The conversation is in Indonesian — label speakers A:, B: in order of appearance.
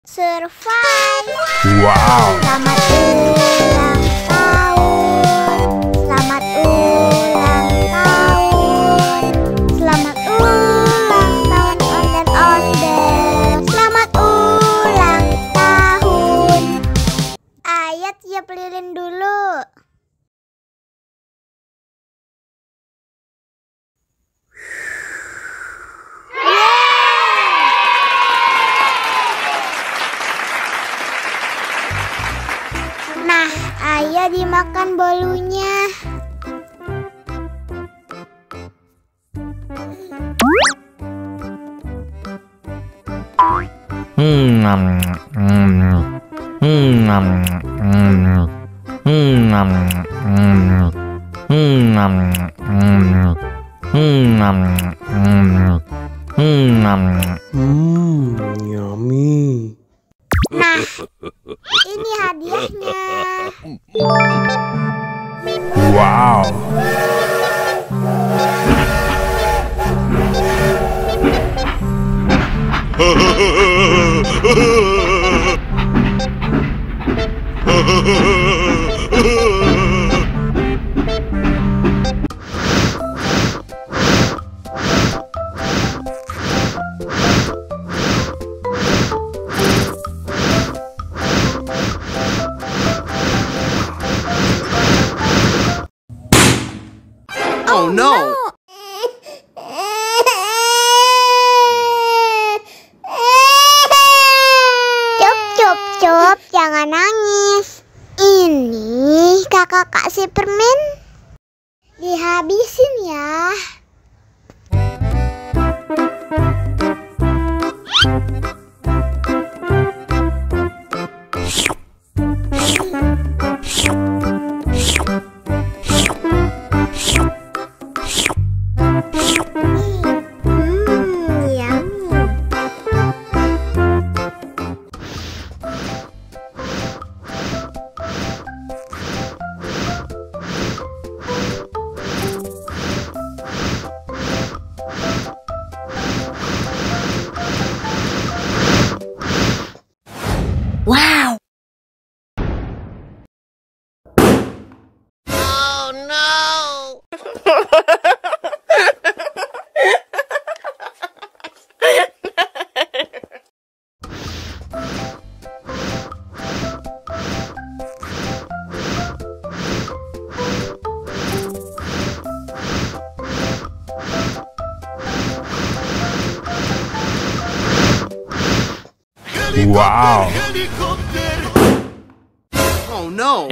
A: Survive.
B: Wow.
A: Selamat ulang tahun. Selamat ulang tahun. Selamat ulang tahun ondel-ondel. Selamat ulang tahun. Ayo tiup lilin dulu. Nah, ayo dimakan bolunya.
B: Yummy.
A: Nah, ini hadiahnya.
B: Wow.
C: Oh no!
A: Cup, jangan nangis. Ini kakak kasih permen. Dihabisin ya.
C: Wow! Oh no!
B: Wow.
C: Oh no!